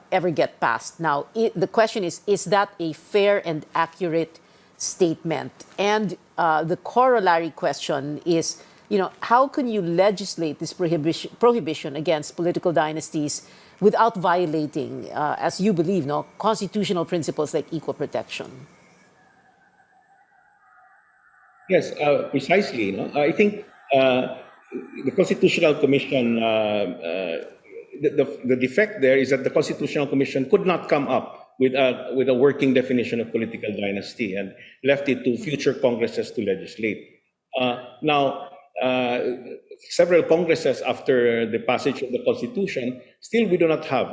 ever get passed. Now, the question is that a fair and accurate statement? And the corollary question is, how can you legislate this prohibition against political dynasties without violating, as you believe, constitutional principles like equal protection? Yes, precisely. I think the Constitutional Commission, the defect there is that the Constitutional Commission could not come up with a working definition of political dynasty and left it to future Congresses to legislate. Now, several Congresses after the passage of the Constitution, still we do not have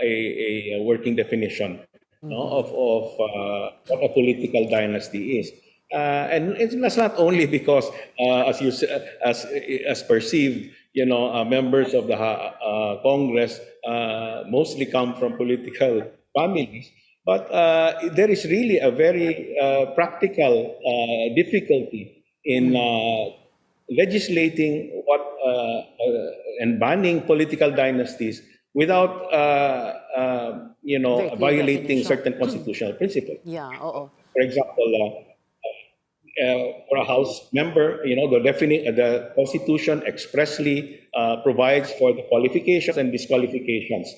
a working definition of what a political dynasty is. And it's not only because, as perceived, members of the Congress mostly come from political families, but there is really a very practical difficulty in legislating and banning political dynasties without violating certain constitutional principles. Yeah. For example, for a House member, the Constitution expressly provides for the qualifications and disqualifications.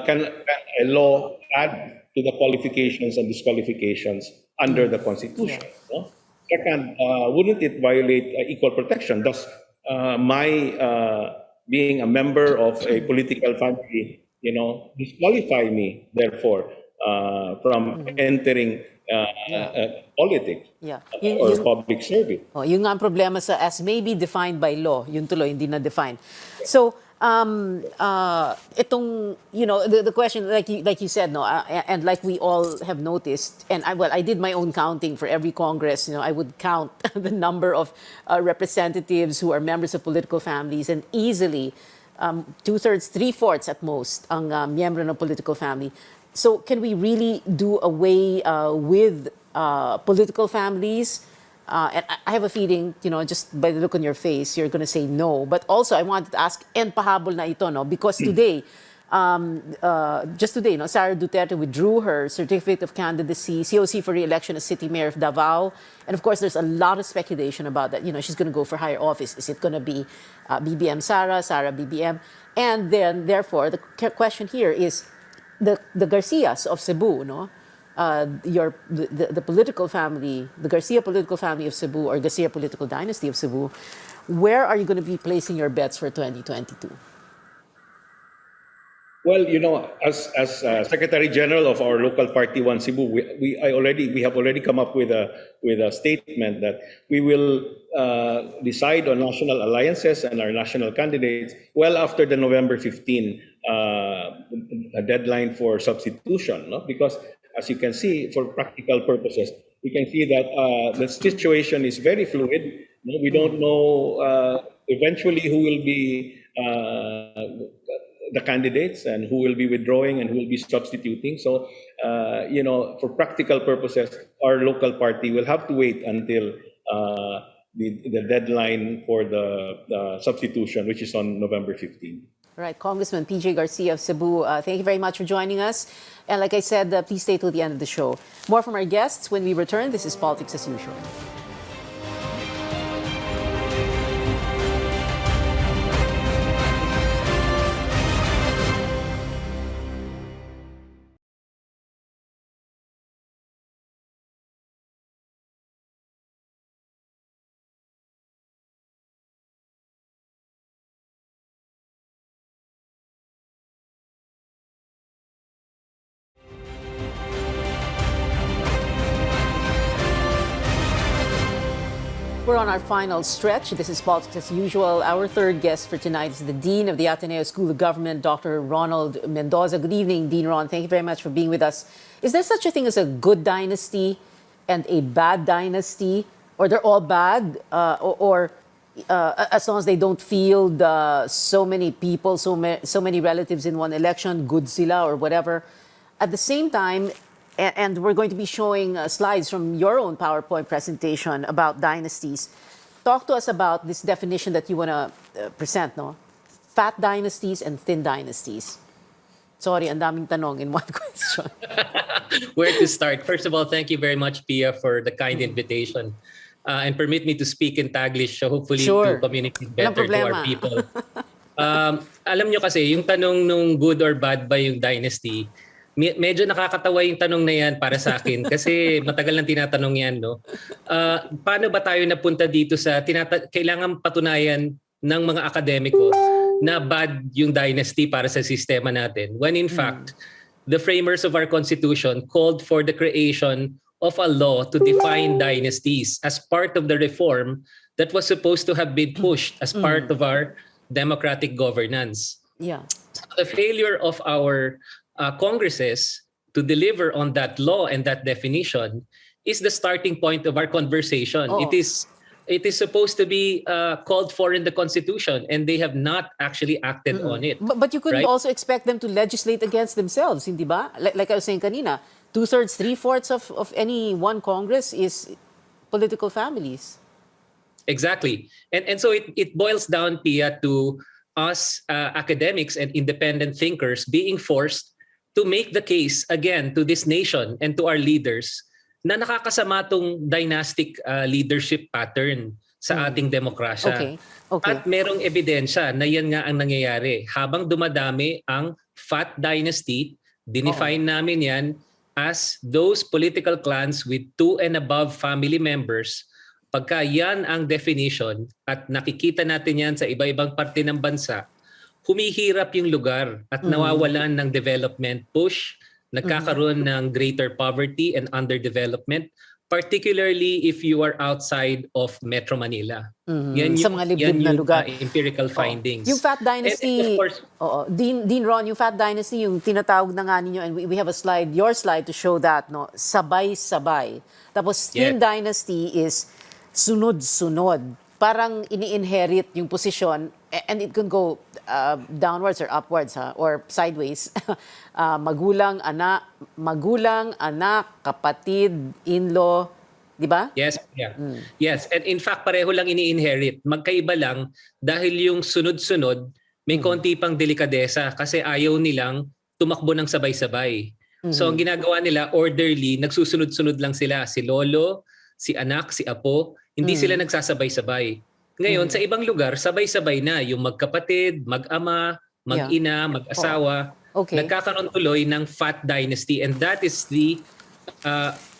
Can a law add to the qualifications and disqualifications under the Constitution? No? Second, wouldn't it violate equal protection? Thus, my being a member of a political family, disqualify me, therefore, from entering politics or public service. Yung nga ang problema sa as may be defined by law, yun tuloy, hindi na defined. So, itong, the question, like you said, and like we all have noticed, and I did my own counting for every Congress. I would count the number of representatives who are members of political families, and easily 2/3, 3/4 at most ang miyembro ng political family. So can we really do away with political families? And I have a feeling, just by the look on your face, you're going to say no. But also, I wanted to ask, and pahabol na ito, because today, just today, Sara Duterte withdrew her certificate of candidacy, COC for re-election as city mayor of Davao. And of course, there's a lot of speculation about that. She's going to go for higher office. Is it going to be BBM Sara BBM? And then, therefore, the question here is the Garcias of Cebu, the political family, the Garcia political family of Cebu, or Garcia political dynasty of Cebu, where are you going to be placing your bets for 2022? Well, as Secretary General of our local party, One Cebu, we have already come up with a statement that we will decide on national alliances and our national candidates well after the November 15 deadline for substitution. No? Because as you can see, for practical purposes, we can see that the situation is very fluid. We don't know eventually who will be the candidates and who will be withdrawing and who will be substituting. So, for practical purposes, our local party will have to wait until the deadline for the substitution, which is on November 15. Right, Congressman PJ Garcia of Cebu, thank you very much for joining us. And like I said, please stay till the end of the show. More from our guests when we return. This is Politics as Usual. We're on our final stretch. This is Politics as Usual. Our third guest for tonight is the Dean of the Ateneo School of Government, Dr. Ronald Mendoza. Good evening, Dean Ron. Thank you very much for being with us. Is there such a thing as a good dynasty and a bad dynasty? Or they're all bad? Or as long as they don't field so many people, so many relatives in one election, good sila or whatever. At the same time, and we're going to be showing slides from your own PowerPoint presentation about dynasties. Talk to us about this definition that you want to present, no? Fat dynasties and thin dynasties. Sorry, ang daming tanong in one question. Where to start? First of all, thank you very much, Pia, for the kind invitation. And permit me to speak in Taglish, so hopefully to communicate better to our people. Alam nyo kasi, yung tanong nung good or bad ba yung dynasty, medyo nakakatawa yung tanong na yan para sa akin kasi matagal nang tinatanong yan, no? Paano ba tayo napunta dito sa kailangan patunayan ng mga akademiko na bad yung dynasty para sa sistema natin when in fact the framers of our constitution called for the creation of a law to define dynasties as part of the reform that was supposed to have been pushed as part of our democratic governance. Yeah. So the failure of our Congresses to deliver on that law and that definition is the starting point of our conversation. Oh. It is supposed to be called for in the Constitution, and they have not actually acted on it. But you couldn't right? also expect them to legislate against themselves, hindi ba? Like I was saying kanina, 2/3, 3/4 of any one Congress is political families. Exactly. And so it boils down, Pia, to us academics and independent thinkers being forced to make the case again to this nation and to our leaders na nakakasama tong dynastic leadership pattern sa ating demokrasya. Okay. At merong ebidensya na yan nga ang nangyayari. Habang dumadami ang fat dynasty, dinefine namin yan as those political clans with 2 and above family members. Pagka yan ang definition at nakikita natin yan sa iba-ibang parte ng bansa, humihirap yung lugar at nawawalan ng development push, nagkakaroon ng greater poverty and underdevelopment, particularly if you are outside of Metro Manila. Yan Sa mga liblib na lugar. Empirical findings. Yung Fat Dynasty, And of course, Dean Ron, yung Fat Dynasty, yung tinatawag na nga ninyo, and we have a slide, your slide to show that, no? Sabay-sabay. Tapos Thin Dynasty is sunod-sunod. Parang ini-inherit yung posisyon, and it can go downwards or upwards, or sideways. Magulang, anak, kapatid, in-law, di ba? Yes, yeah. Yes, and in fact pareho lang ini-inherit. Magkaiba lang dahil yung sunod-sunod may konti pang delikadesa kasi ayaw nilang tumakbo ng sabay-sabay. So ang ginagawa nila orderly, nagsusunod-sunod lang sila, si lolo, si anak, si apo, hindi sila nagsasabay-sabay. Ngayon, sa ibang lugar, sabay-sabay na yung magkapatid, mag-ama, mag-ina, mag-asawa. Nagkakaroon tuloy ng Fat Dynasty, and that is the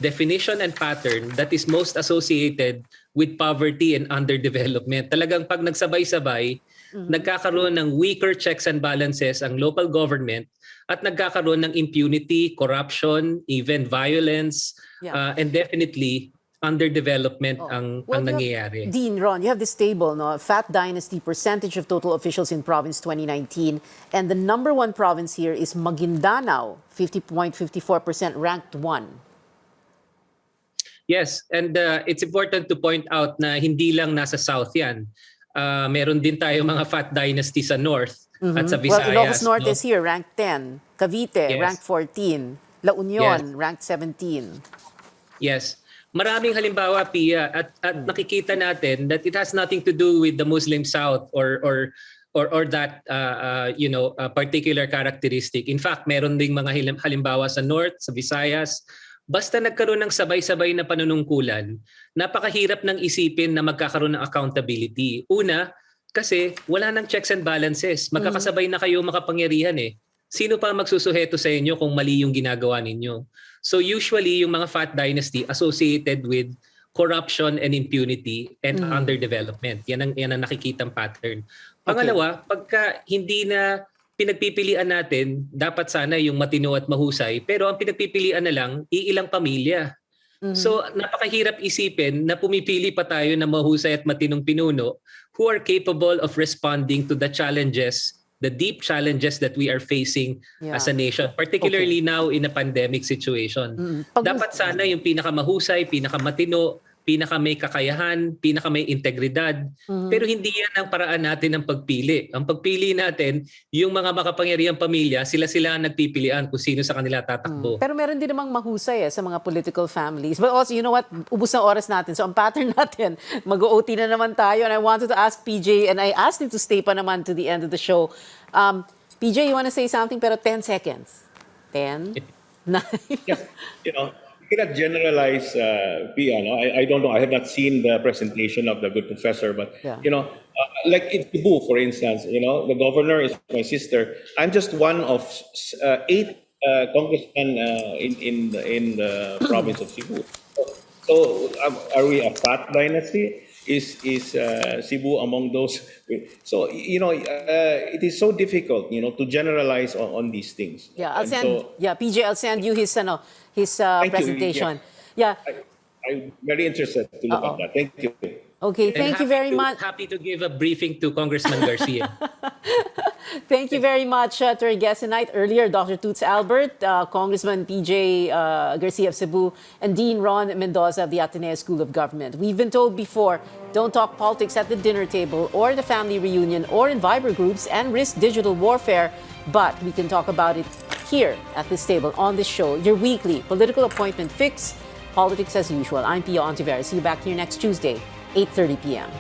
definition and pattern that is most associated with poverty and underdevelopment. Talagang pag nagsabay-sabay, nagkakaroon ng weaker checks and balances ang local government at nagkakaroon ng impunity, corruption, even violence, and definitely underdevelopment ang nangyayari. Dean, Ron, you have this table, no? Fat Dynasty percentage of total officials in province 2019. And the number one province here is Maguindanao, 50.54%, ranked 1. Yes, and it's important to point out na hindi lang nasa South yan. Meron din tayo mga Fat Dynasty sa North at sa Visayas. Well, Ilocos Norte is here, ranked 10. Cavite, ranked 14. La Union, ranked 17. Yes. Maraming halimbawa, Pia, at nakikita natin that it has nothing to do with the Muslim South or that particular characteristic. In fact, meron ding mga halimbawa sa North, sa Visayas. Basta nagkaroon ng sabay-sabay na panunungkulan, napakahirap ng isipin na magkakaroon ng accountability. Una, kasi wala nang checks and balances. Magkakasabay na kayo makapangyarihan eh. Sino pa magsusuheto sa inyo kung mali yung ginagawa ninyo? So usually yung mga Fat Dynasty associated with corruption and impunity and underdevelopment. Yan ang nakikitang pattern. Pangalawa, pagka hindi na pinagpipilian natin, dapat sana yung matino at mahusay, pero ang pinagpipilian na lang, iilang pamilya. So napakahirap isipin na pumipili pa tayo ng mahusay at matinong pinuno who are capable of responding to the challenges, the deep challenges that we are facing as a nation, particularly now in a pandemic situation. Dapat sana yung pinakamahusay, pinakamatino, pinakamay kakayahan, pinakamay integridad, pero hindi yan ang paraan natin ng pagpili. Ang pagpili natin, yung mga makapangyarihang pamilya, sila ang nagpipilian kung sino sa kanila tatakbo. Pero meron din namang mahusay sa mga political families. But also, you know what? Ubus na oras natin. So ang pattern natin, mag-OT na naman tayo. And I wanted to ask PJ, and I asked him to stay pa naman to the end of the show. PJ, you want to say something? Pero 10 seconds. 10, 9. Yes, you cannot generalize, Pia. No? I don't know. I have not seen the presentation of the good professor, but like in Cebu, for instance, the governor is my sister. I'm just one of 8 congressmen in the province of Cebu. So are we a Fat Dynasty? Is Cebu among those? So it is so difficult, to generalize on these things. Yeah, PJ, I'll send you his presentation. Yeah. I'm very interested to look at that. Thank you. Okay, thank you very much. Happy to give a briefing to Congressman Garcia. Thank you very much to our guest tonight. Earlier, Dr. Toots Albert, Congressman PJ Garcia of Cebu, and Dean Ron Mendoza of the Ateneo School of Government. We've been told before, don't talk politics at the dinner table or the family reunion or in Viber groups and risk digital warfare, but we can talk about it here at this table on this show, your weekly political appointment fix, politics as usual. I'm Pia Ontiveros. See you back here next Tuesday, 8:30 p.m.